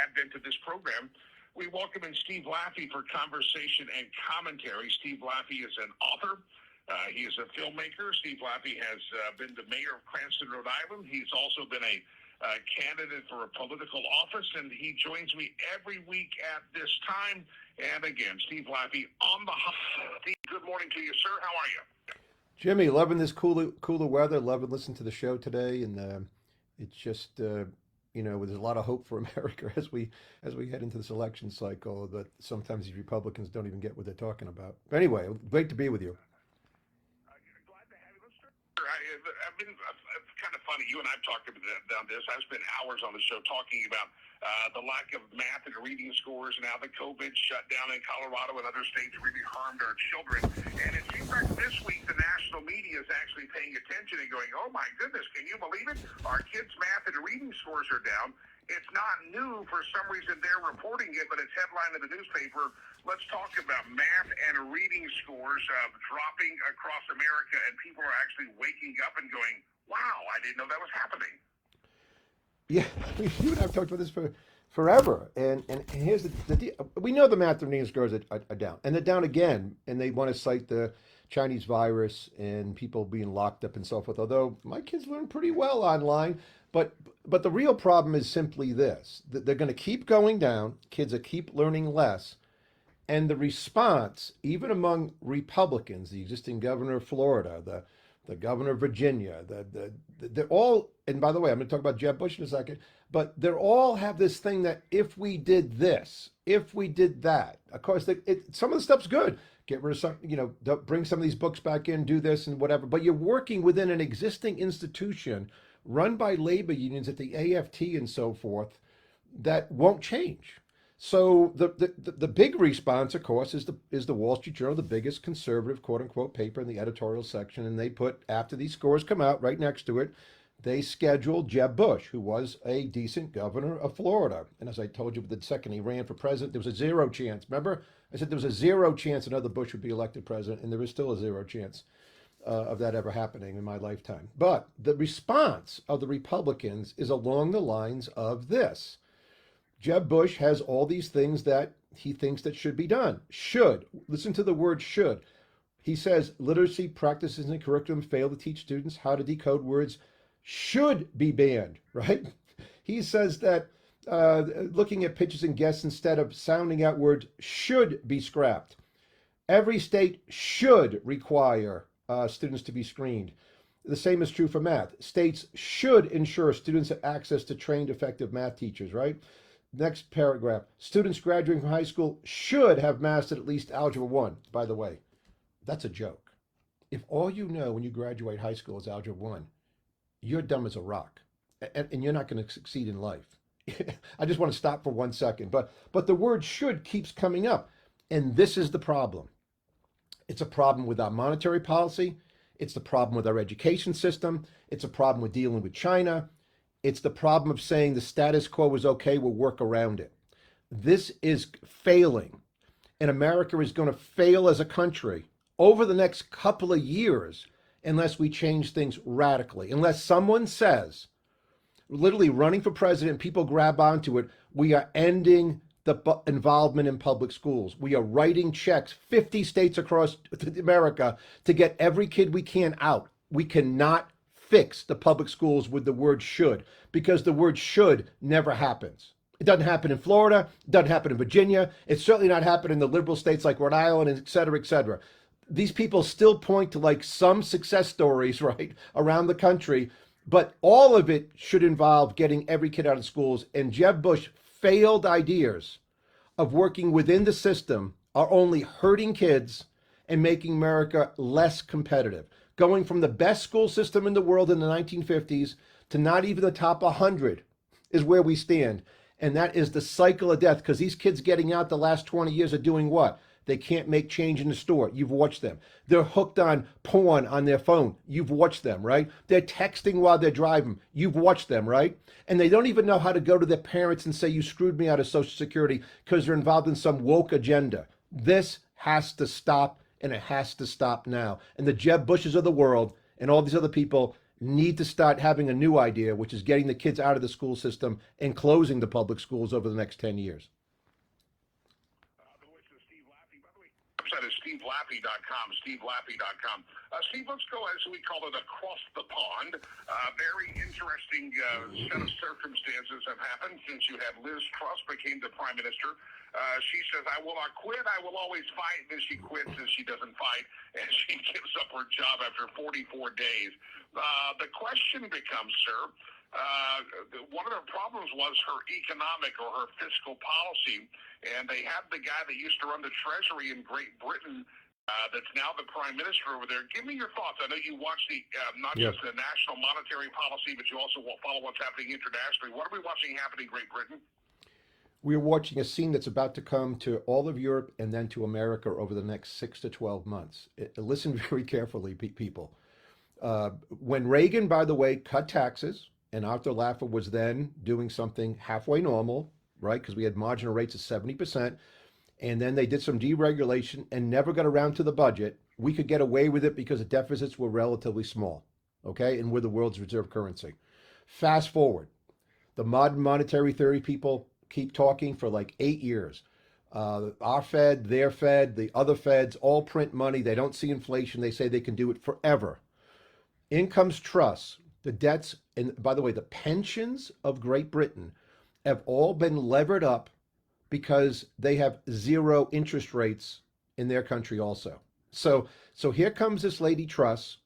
advent of this program, we welcome in Steve Laffey for conversation and commentary. Steve Laffey is an author. He is a filmmaker. Steve Laffey has been the mayor of Cranston, Rhode Island. He's also been a candidate for a political office, and he joins me every week at this time. And again, Steve Laffey on the hot. Steve, good morning to you, sir. How are you? Jimmy, loving this cooler weather. Loving listening to the show today, and it's just there's a lot of hope for America as we head into this election cycle. But sometimes these Republicans don't even get what they're talking about. But anyway, great to be with you. It's kind of funny. You and I've talked about this. I've spent hours on the show talking about the lack of math and reading scores and how the COVID shutdown in Colorado and other states really harmed our children. And it seems like this week the national media is actually paying attention and going, oh my goodness, can you believe it? Our kids' math and reading scores are down. It's not new. For some reason they're reporting it, but it's headline in the newspaper. Let's talk about math and reading scores dropping across America, and people are actually waking up and going, wow, I didn't know that was happening. Yeah, you and I have talked about this for forever. And here's the deal. We know the math and reading scores are down, and they're down again, and they want to cite the Chinese virus and people being locked up and so forth, although my kids learn pretty well online. But the real problem is simply this, that they're going to keep going down, kids are keep learning less, and the response, even among Republicans, the existing governor of Florida, the governor of Virginia, they're all, and by the way, I'm going to talk about Jeb Bush in a second, but they all have this thing that if we did this, if we did that, of course, some of the stuff's good. Get rid of some, bring some of these books back in, do this and whatever, but you're working within an existing institution run by labor unions at the AFT and so forth that won't change. So the big response, of course, is the Wall Street Journal, the biggest conservative quote unquote paper in the editorial section, and they put, after these scores come out, right next to it, they scheduled Jeb Bush, who was a decent governor of Florida. And as I told you, the second he ran for president, there was a zero chance. Remember, I said there was a zero chance another Bush would be elected president, and there is still a zero chance of that ever happening in my lifetime. But the response of the Republicans is along the lines of this. Jeb Bush has all these things that he thinks that should be done. Should. Listen to the word should. He says literacy practices and curriculum fail to teach students how to decode words should be banned, right? He says that looking at pitches and guests instead of sounding out words should be scrapped. Every state should require students to be screened. The same is true for math. States should ensure students have access to trained, effective math teachers, right? Next paragraph. Students graduating from high school should have mastered at least Algebra 1. By the way, that's a joke. If all you know when you graduate high school is Algebra 1, you're dumb as a rock, and you're not going to succeed in life. I just want to stop for 1 second. But the word should keeps coming up, and this is the problem. It's a problem with our monetary policy. It's the problem with our education system. It's a problem with dealing with China. It's the problem of saying the status quo is okay, we'll work around it. This is failing, and America is going to fail as a country over the next couple of years unless we change things radically. Unless someone says, literally running for president, people grab onto it, we are ending the involvement in public schools. We are writing checks, 50 states across America, to get every kid we can out. We cannot fix the public schools with the word should, because the word should never happens. It doesn't happen in Florida. It doesn't happen in Virginia. It's certainly not happening in the liberal states like Rhode Island, et cetera, et cetera. These people still point to like some success stories, right, around the country, but all of it should involve getting every kid out of schools. And Jeb Bush failed ideas of working within the system are only hurting kids and making America less competitive. Going from the best school system in the world in the 1950s to not even the top 100 is where we stand. And that is the cycle of death, because these kids getting out the last 20 years are doing what? They can't make change in the store. You've watched them. They're hooked on porn on their phone. You've watched them, right? They're texting while they're driving. You've watched them, right? And they don't even know how to go to their parents and say, you screwed me out of Social Security, because they're involved in some woke agenda. This has to stop, and it has to stop now. And the Jeb Bushes of the world and all these other people need to start having a new idea, which is getting the kids out of the school system and closing the public schools over the next 10 years. The voice of Steve Laffey. By the way, website is SteveLaffey.com, SteveLaffey.com. Steve, let's go, as we call it, across the pond. Very interesting set of circumstances have happened since you had Liz Truss became the prime minister. She says, I will not quit. I will always fight. Then she quits and she doesn't fight. And she gives up her job after 44 days. The question becomes, sir, one of the problems was her economic or her fiscal policy. And they had the guy that used to run the Treasury in Great Britain that's now the prime minister over there. Give me your thoughts. I know you watch the not just the national monetary policy, but you also follow what's happening internationally. What are we watching happen in Great Britain? We're watching a scene that's about to come to all of Europe and then to America over the next 6 to 12 months. Listen very carefully, people. When Reagan, by the way, cut taxes, and Arthur Laffey was then doing something halfway normal, right? Because we had marginal rates of 70%, and then they did some deregulation and never got around to the budget. We could get away with it because the deficits were relatively small, okay? And we're the world's reserve currency. Fast forward, the modern monetary theory people keep talking for like 8 years. Our Fed, their Fed, the other Feds all print money. They don't see inflation. They say they can do it forever. In comes Truss. The debts, and by the way, the pensions of Great Britain have all been levered up because they have zero interest rates in their country also. So here comes this lady Truss,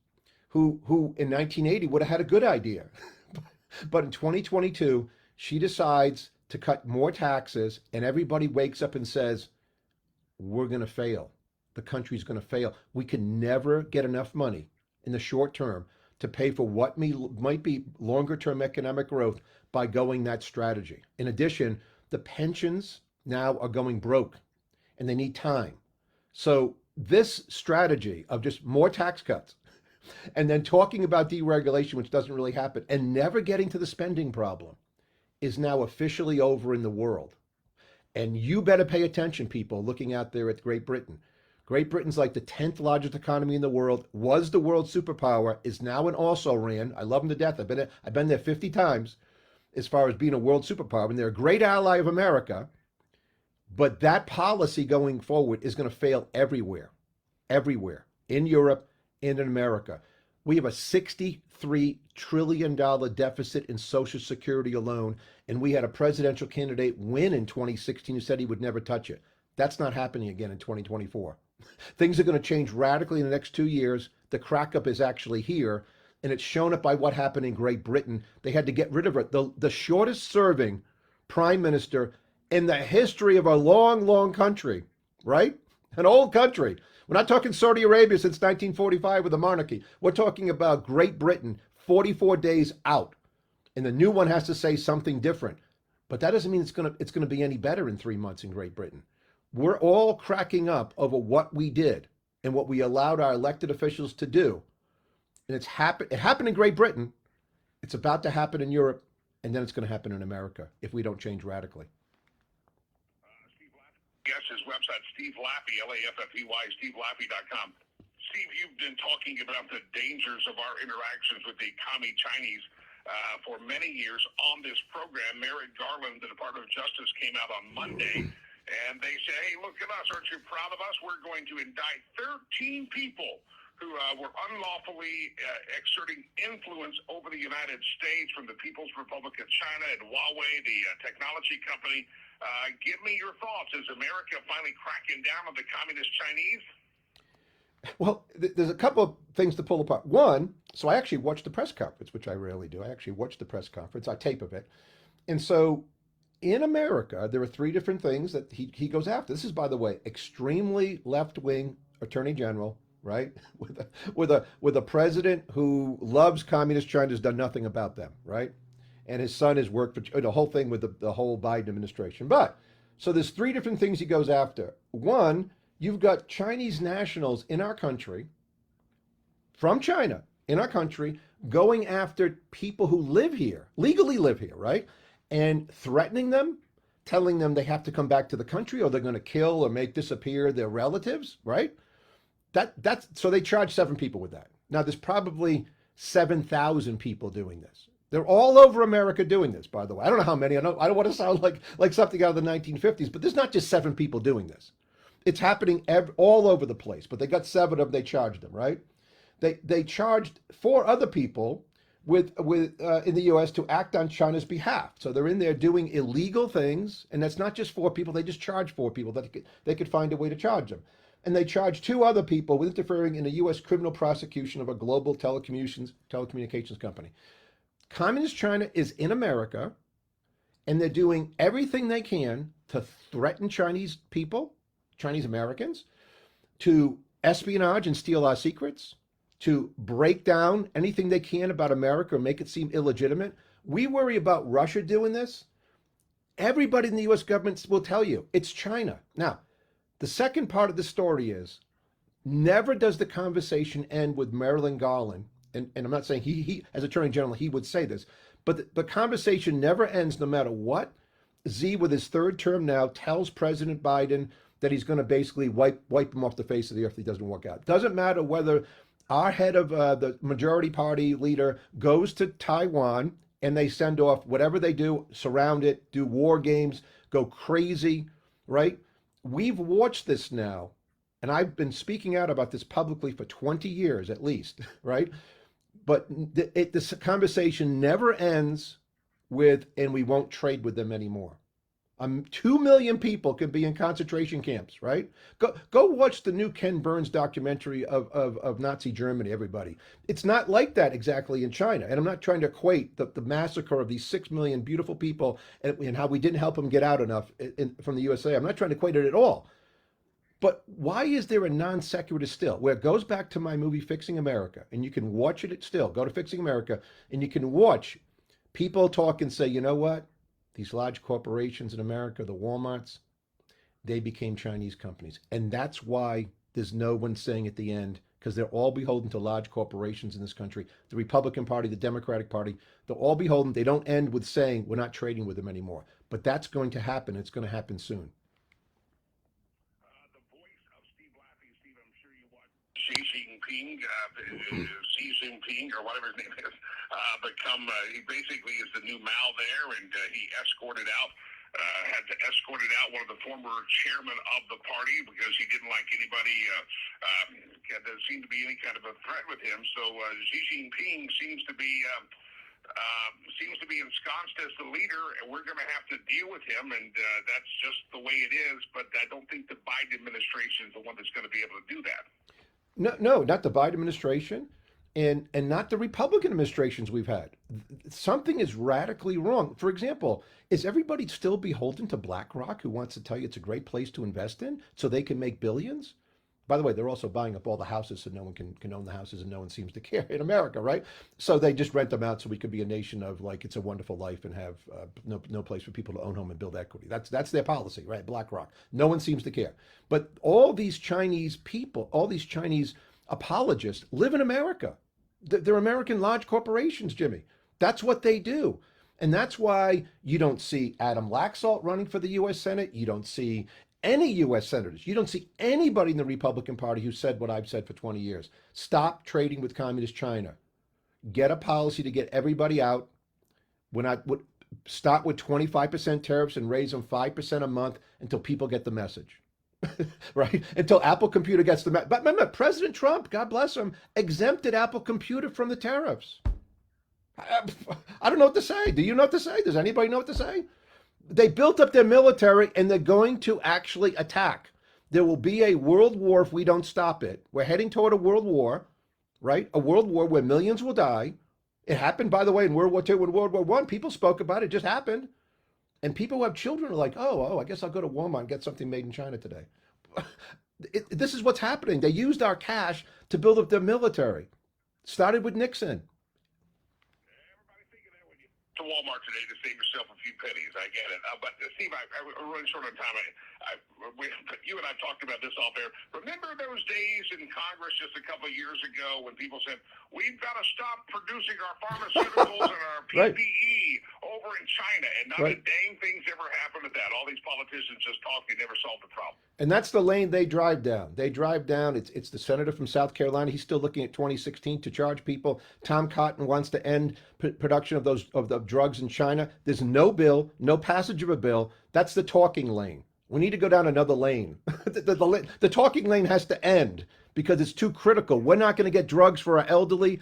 who in 1980 would have had a good idea. But in 2022, she decides to cut more taxes, and everybody wakes up and says, we're going to fail. The country's going to fail. We can never get enough money in the short term to pay for what might be longer term economic growth by going that strategy. In addition, the pensions now are going broke and they need time. So this strategy of just more tax cuts and then talking about deregulation, which doesn't really happen, and never getting to the spending problem is now officially over in the world. And you better pay attention, people looking out there at Great Britain. Great Britain's like the 10th largest economy in the world, was the world superpower, is now an also-ran. I love them to death. I've been there 50 times as far as being a world superpower. And they're a great ally of America. But that policy going forward is going to fail everywhere, in Europe and in America. We have a $63 trillion deficit in Social Security alone, and we had a presidential candidate win in 2016 who said he would never touch it. That's not happening again in 2024. Things are going to change radically in the next 2 years. The Crackup is actually here, and it's shown up by what happened in Great Britain. They had to get rid of it. The shortest serving prime minister in the history of a long, long country, right? An old country. We're not talking Saudi Arabia since 1945 with a monarchy. We're talking about Great Britain, 44 days out. And the new one has to say something different. But that doesn't mean it's going to be any better in 3 months in Great Britain. We're all cracking up over what we did and what we allowed our elected officials to do. And it happened in Great Britain. It's about to happen in Europe. And then it's going to happen in America if we don't change radically. Steve Laffey. Yes, his website, Steve Laffey, Laffey, SteveLaffey.com. Steve, you've been talking about the dangers of our interactions with the commie Chinese for many years on this program. Merrick Garland, the Department of Justice, came out on Monday, and they say, hey, look at us. Aren't you proud of us? We're going to indict 13 people who were unlawfully exerting influence over the United States, from the People's Republic of China and Huawei, the technology company. Give me your thoughts. Is America finally cracking down on the communist Chinese? Well, there's a couple of things to pull apart. One, so I actually watched the press conference, which I rarely do. I actually watched the press conference. I tape of it. And so in America, there are three different things that he goes after. This is, by the way, extremely left-wing attorney general, right? With a president who loves communist China, has done nothing about them, right? And his son has worked for the whole thing with the whole Biden administration. But so there's three different things he goes after. One, you've got Chinese nationals in our country, from China, in our country, going after people who live here, legally live here, right? And threatening them, telling them they have to come back to the country or they're going to kill or make disappear their relatives, right? So they charged 7 people with that. Now, there's probably 7,000 people doing this. They're all over America doing this, by the way. I don't know how many. I don't want to sound like something out of the 1950s, but there's not just 7 people doing this. It's happening all over the place. But they got 7 of them. They charged them, right? They charged 4 other people with in the U.S. to act on China's behalf. So they're in there doing illegal things, and that's not just 4 people. They just charged 4 people that they could find a way to charge them. And they charged 2 other people with interfering in a U.S. criminal prosecution of a global telecommunications company. Communist China is in America, and they're doing everything they can to threaten Chinese people, Chinese Americans, to espionage and steal our secrets, to break down anything they can about America or make it seem illegitimate. We worry about Russia doing this. Everybody in the U.S. government will tell you it's China. Now, the second part of the story is never does the conversation end with Marilyn Garland, and I'm not saying he as Attorney General, he would say this, but the conversation never ends no matter what. Z, with his 3rd term now, tells President Biden that he's going to basically wipe him off the face of the earth if he doesn't work out. Doesn't matter whether our head of the majority party leader goes to Taiwan and they send off whatever they do, surround it, do war games, go crazy, right? We've watched this now, and I've been speaking out about this publicly for 20 years at least, right? But this conversation never ends with, and we won't trade with them anymore. 2 million people could be in concentration camps, right? Go watch the new Ken Burns documentary of Nazi Germany, everybody. It's not like that exactly in China. And I'm not trying to equate the massacre of these 6 million beautiful people and how we didn't help them get out enough from the USA. I'm not trying to equate it at all. But why is there a non sequitur still? Where it goes back to my movie Fixing America, and you can watch it still. Go to Fixing America, and you can watch people talk and say, you know what? These large corporations in America, the Walmarts, they became Chinese companies. And that's why there's no one saying at the end, because they're all beholden to large corporations in this country. The Republican Party, the Democratic Party, they're all beholden. They don't end with saying we're not trading with them anymore. But that's going to happen. It's going to happen soon. The voice of Steve Laffey. Steve, I'm sure you watch Xi Jinping, or whatever his name is, he basically is the new Mao there, and he had to escort out one of the former chairmen of the party because he didn't like anybody that seemed to be any kind of a threat with him. So Xi Jinping seems to be ensconced as the leader, and we're going to have to deal with him, and that's just the way it is. But I don't think the Biden administration is the one that's going to be able to do that. No, not the Biden administration, and not the Republican administrations we've had. Something is radically wrong. For example, is everybody still beholden to BlackRock, who wants to tell you it's a great place to invest in so they can make billions? By the way, they're also buying up all the houses so no one can own the houses, and no one seems to care in America, right? So they just rent them out so we could be a nation of like It's a Wonderful Life and have no place for people to own home and build equity. That's their policy, right? BlackRock. No one seems to care. But all these Chinese people, all these Chinese apologists live in America. They're American large corporations, Jimmy. That's what they do. And that's why you don't see Adam Laxalt running for the U.S. Senate. You don't see any U.S. senators. You don't see anybody in the Republican Party who said what I've said for 20 years. Stop trading with communist China. Get a policy to get everybody out. Start with 25% tariffs and raise them 5% a month until people get the message. Right? Until Apple Computer gets the message. But remember, President Trump, God bless him, exempted Apple Computer from the tariffs. I don't know what to say. Do you know what to say? Does anybody know what to say? They built up their military, and they're going to actually attack. There will be a world war if we don't stop it. We're heading toward a world war, right? A world war where millions will die. It happened, by the way, in World War II and World War I. People spoke about it. It just happened. And people who have children are like, oh, I guess I'll go to Walmart and get something made in China today. This is what's happening. They used our cash to build up their military. Started with Nixon. Everybody thinking that when you to Walmart today to save yourself a few pennies. I get it. But Steve, we're running short on time. You and I talked about this off air. Remember those days in Congress just a couple of years ago when people said, we've got to stop producing our pharmaceuticals and our PPE over in China, and not a dang thing's ever happened to that. All these politicians just talk, they never solve the problem. And that's the lane they drive down. They drive down. It's the senator from South Carolina. He's still looking at 2016 to charge people. Tom Cotton wants to end production of the drugs in China. There's no bill, no passage of a bill. That's the talking lane. We need to go down another lane. The talking lane has to end because it's too critical. We're not going to get drugs for our elderly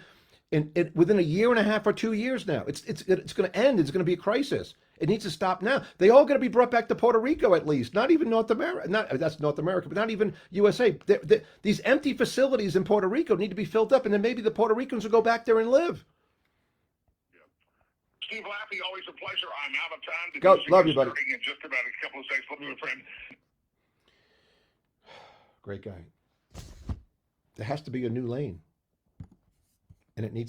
within a year and a half or 2 years now. It's going to end. It's going to be a crisis. It needs to stop now. They all got to be brought back to Puerto Rico at least. Not even North America. That's North America, but not even USA. These empty facilities in Puerto Rico need to be filled up, and then maybe the Puerto Ricans will go back there and live. Steve Laffey, always a pleasure. I'm out of time. Go, love you, buddy. In just about a couple of seconds. Love you, friend. Great guy. There has to be a new lane, and it needs to